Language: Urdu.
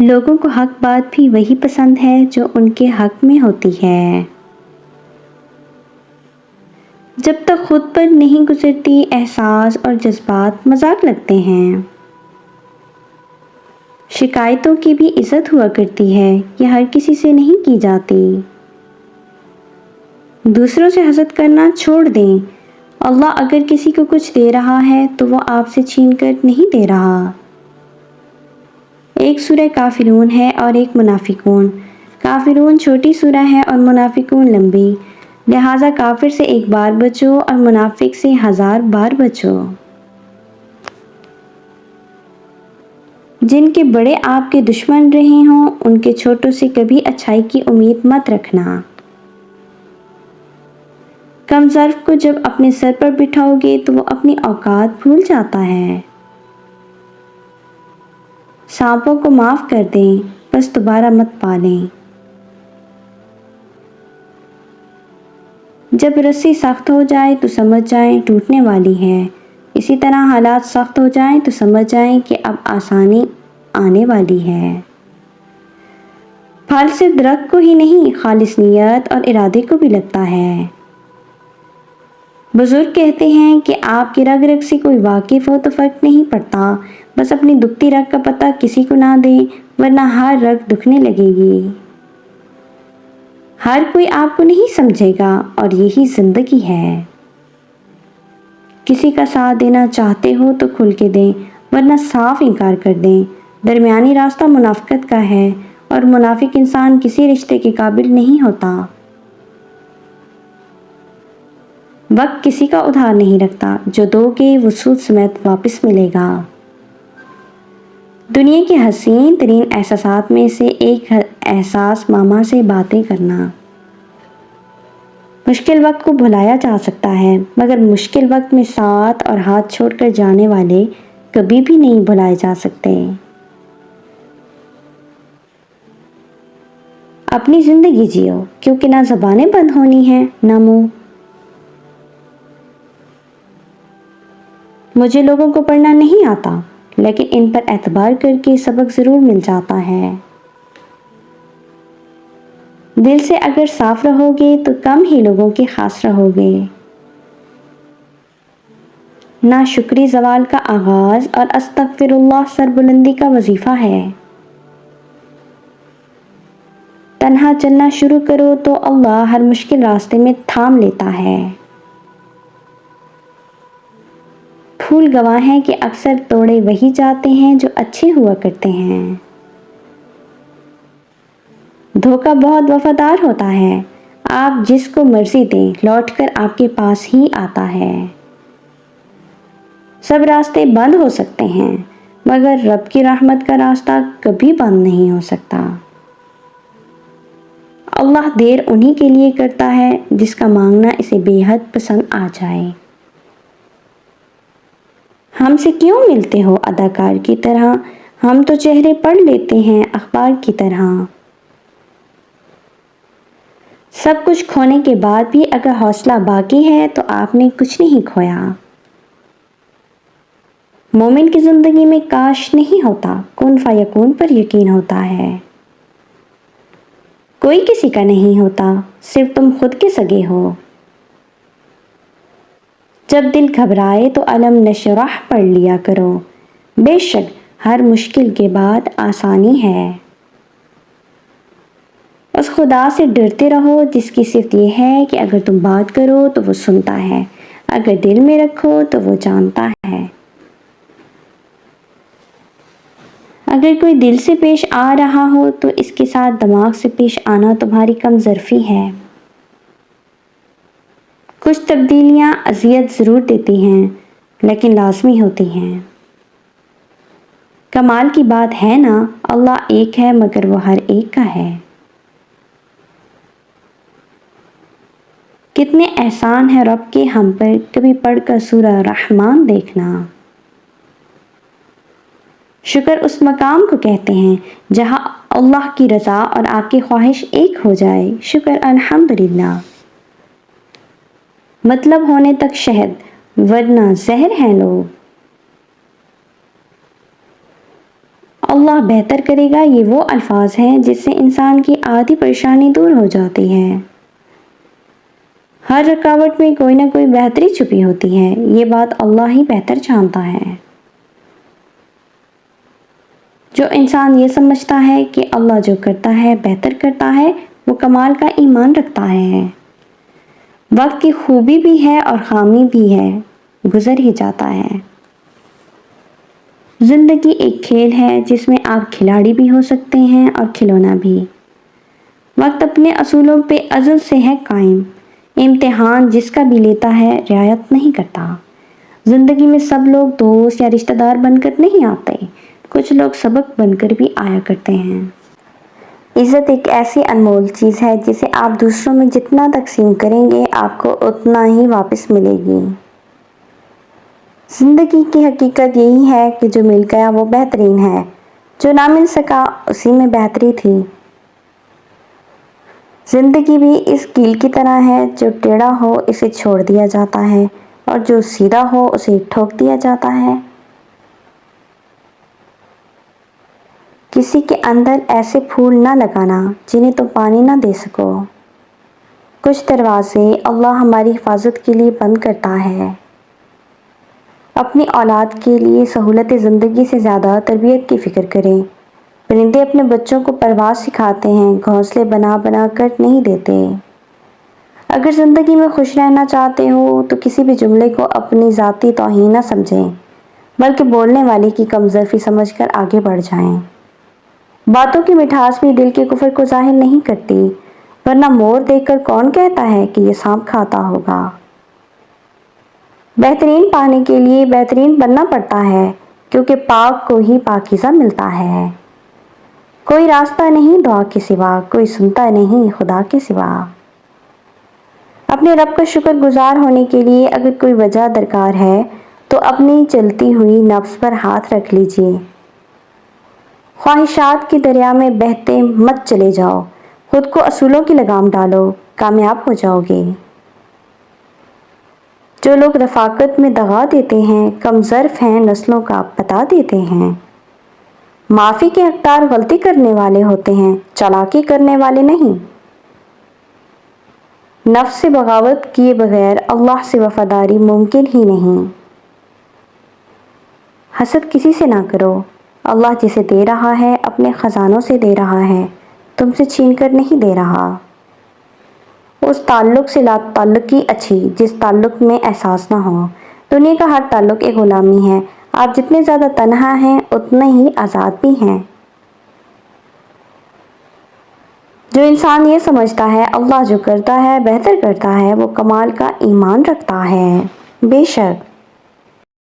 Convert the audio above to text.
لوگوں کو حق بات بھی وہی پسند ہے جو ان کے حق میں ہوتی ہے۔ جب تک خود پر نہیں گزرتی، احساس اور جذبات مذاق لگتے ہیں۔ شکایتوں کی بھی عزت ہوا کرتی ہے، یہ ہر کسی سے نہیں کی جاتی۔ دوسروں سے حسد کرنا چھوڑ دیں۔ اللہ اگر کسی کو کچھ دے رہا ہے تو وہ آپ سے چھین کر نہیں دے رہا۔ ایک سورہ کافرون ہے اور ایک منافقون۔ کافرون چھوٹی سورہ ہے اور منافقون لمبی، لہٰذا کافر سے ایک بار بچو اور منافق سے 1000 بار بچو۔ جن کے بڑے آپ کے دشمن رہے ہوں، ان کے چھوٹوں سے کبھی اچھائی کی امید مت رکھنا۔ کم ظرف کو جب اپنے سر پر بٹھاؤ گے تو وہ اپنی اوقات بھول جاتا ہے۔ سانپوں کو معاف کر دیں، بس دوبارہ مت پالیں۔ جب رسی سخت ہو جائے تو سمجھ جائیں ٹوٹنے والی ہے، اسی طرح حالات سخت ہو جائیں تو سمجھ جائیں کہ اب آسانی آنے والی ہے۔ پھل صرف درخت کو ہی نہیں، خالص نیت اور ارادے کو بھی لگتا ہے۔ بزرگ کہتے ہیں کہ آپ کی رگ رگ سے کوئی واقف ہو تو فرق نہیں پڑتا، بس اپنی دکھتی رگ کا پتہ کسی کو نہ دیں، ورنہ ہر رگ دکھنے لگے گی۔ ہر کوئی آپ کو نہیں سمجھے گا اور یہی زندگی ہے۔ کسی کا ساتھ دینا چاہتے ہو تو کھل کے دیں، ورنہ صاف انکار کر دیں۔ درمیانی راستہ منافقت کا ہے اور منافق انسان کسی رشتے کے قابل نہیں ہوتا۔ وقت کسی کا ادھار نہیں رکھتا، جو دو گے وہ سود سمیت واپس ملے گا۔ دنیا کے حسین ترین احساسات میں سے ایک احساس ماما سے باتیں کرنا۔ مشکل وقت کو بھلایا جا سکتا ہے، مگر مشکل وقت میں ساتھ اور ہاتھ چھوڑ کر جانے والے کبھی بھی نہیں بھلائے جا سکتے۔ اپنی زندگی جیو، کیونکہ نہ زبانیں بند ہونی ہیں نہ منہ۔ مجھے لوگوں کو پڑھنا نہیں آتا، لیکن ان پر اعتبار کر کے سبق ضرور مل جاتا ہے۔ دل سے اگر صاف رہو گے تو کم ہی لوگوں کے خاص رہو گے۔ ناشکری زوال کا آغاز اور استغفر اللہ سربلندی کا وظیفہ ہے۔ تنہا چلنا شروع کرو تو اللہ ہر مشکل راستے میں تھام لیتا ہے۔ پھول گواہ ہیں کہ اکثر توڑے وہی جاتے ہیں جو اچھے ہوا کرتے ہیں۔ دھوکہ بہت وفادار ہوتا ہے، آپ جس کو مرضی دیں لوٹ کر آپ کے پاس ہی آتا ہے۔ سب راستے بند ہو سکتے ہیں، مگر رب کی رحمت کا راستہ کبھی بند نہیں ہو سکتا۔ اللہ دیر انہی کے لیے کرتا ہے جس کا مانگنا اسے بے حد پسند آ جائے۔ ہم سے کیوں ملتے ہو اداکار کی طرح، ہم تو چہرے پڑھ لیتے ہیں اخبار کی طرح۔ سب کچھ کھونے کے بعد بھی اگر حوصلہ باقی ہے تو آپ نے کچھ نہیں کھویا۔ مومن کی زندگی میں کاش نہیں ہوتا، کن فیکون پر یقین ہوتا ہے۔ کوئی کسی کا نہیں ہوتا، صرف تم خود کے سگے ہو۔ جب دل گھبرائے تو علم نشرح پڑھ لیا کرو، بے شک ہر مشکل کے بعد آسانی ہے۔ اس خدا سے ڈرتے رہو جس کی صفت یہ ہے کہ اگر تم بات کرو تو وہ سنتا ہے، اگر دل میں رکھو تو وہ جانتا ہے۔ اگر کوئی دل سے پیش آ رہا ہو تو اس کے ساتھ دماغ سے پیش آنا تمہاری کم ظرفی ہے۔ کچھ تبدیلیاں اذیت ضرور دیتی ہیں، لیکن لازمی ہوتی ہیں۔ کمال کی بات ہے نا، اللہ ایک ہے مگر وہ ہر ایک کا ہے۔ کتنے احسان ہیں رب کے ہم پر، کبھی پڑھ کر سورہ رحمان دیکھنا۔ شکر اس مقام کو کہتے ہیں جہاں اللہ کی رضا اور آپ کی خواہش ایک ہو جائے۔ شکر الحمدللہ۔ مطلب ہونے تک شہد، ورنہ زہر ہیں لوگ۔ اللہ بہتر کرے گا، یہ وہ الفاظ ہیں جس سے انسان کی آدھی پریشانی دور ہو جاتی ہے۔ ہر رکاوٹ میں کوئی نہ کوئی بہتری چھپی ہوتی ہے، یہ بات اللہ ہی بہتر جانتا ہے۔ جو انسان یہ سمجھتا ہے کہ اللہ جو کرتا ہے بہتر کرتا ہے، وہ کمال کا ایمان رکھتا ہے۔ وقت کی خوبی بھی ہے اور خامی بھی ہے، گزر ہی جاتا ہے۔ زندگی ایک کھیل ہے جس میں آپ کھلاڑی بھی ہو سکتے ہیں اور کھلونا بھی۔ وقت اپنے اصولوں پہ ازل سے ہے قائم، امتحان جس کا بھی لیتا ہے رعایت نہیں کرتا۔ زندگی میں سب لوگ دوست یا رشتہ دار بن کر نہیں آتے، کچھ لوگ سبق بن کر بھی آیا کرتے ہیں۔ عزت ایک ایسی انمول چیز ہے جسے آپ دوسروں میں جتنا تقسیم کریں گے آپ کو اتنا ہی واپس ملے گی۔ زندگی کی حقیقت یہی ہے کہ جو مل گیا وہ بہترین ہے، جو نہ مل سکا اسی میں بہتری تھی۔ زندگی بھی اس کیل کی طرح ہے، جو ٹیڑھا ہو اسے چھوڑ دیا جاتا ہے اور جو سیدھا ہو اسے ٹھوک دیا جاتا ہے۔ کسی کے اندر ایسے پھول نہ لگانا جنہیں تم پانی نہ دے سکو۔ کچھ دروازے اللہ ہماری حفاظت کے لیے بند کرتا ہے۔ اپنی اولاد کے لیے سہولت زندگی سے زیادہ تربیت کی فکر کریں۔ پرندے اپنے بچوں کو پرواز سکھاتے ہیں، گھونسلے بنا بنا کر نہیں دیتے۔ اگر زندگی میں خوش رہنا چاہتے ہو تو کسی بھی جملے کو اپنی ذاتی توہین نہ سمجھیں، بلکہ بولنے والے کی کمظرفی سمجھ کر آگے بڑھ جائیں۔ باتوں کی مٹھاس بھی دل کے کفر کو ظاہر نہیں کرتی، ورنہ مور دیکھ کر کون کہتا ہے کہ یہ سانپ کھاتا ہوگا۔ بہترین پانے کے لیے بہترین بننا پڑتا ہے، کیونکہ پاک کو ہی پاکیزہ ملتا ہے۔ کوئی راستہ نہیں دعا کے سوا، کوئی سنتا نہیں خدا کے سوا۔ اپنے رب کا شکر گزار ہونے کے لیے اگر کوئی وجہ درکار ہے تو اپنی چلتی ہوئی نفس پر ہاتھ رکھ لیجئے۔ خواہشات کے دریا میں بہتے مت چلے جاؤ، خود کو اصولوں کی لگام ڈالو، کامیاب ہو جاؤ گے۔ جو لوگ رفاقت میں دغا دیتے ہیں، کم ظرف ہیں نسلوں کا بتا دیتے ہیں۔ معافی کے حقدار غلطی کرنے والے ہوتے ہیں، چالاکی کرنے والے نہیں۔ نفس سے بغاوت کیے بغیر اللہ سے وفاداری ممکن ہی نہیں۔ حسد کسی سے نہ کرو، اللہ جسے دے رہا ہے اپنے خزانوں سے دے رہا ہے، تم سے چھین کر نہیں دے رہا۔ اس تعلق سے لا تعلقی اچھی جس تعلق میں احساس نہ ہو۔ دنیا کا ہر تعلق ایک غلامی ہے، آپ جتنے زیادہ تنہا ہیں اتنے ہی آزاد بھی ہیں۔ جو انسان یہ سمجھتا ہے اللہ جو کرتا ہے بہتر کرتا ہے، وہ کمال کا ایمان رکھتا ہے۔ بے شک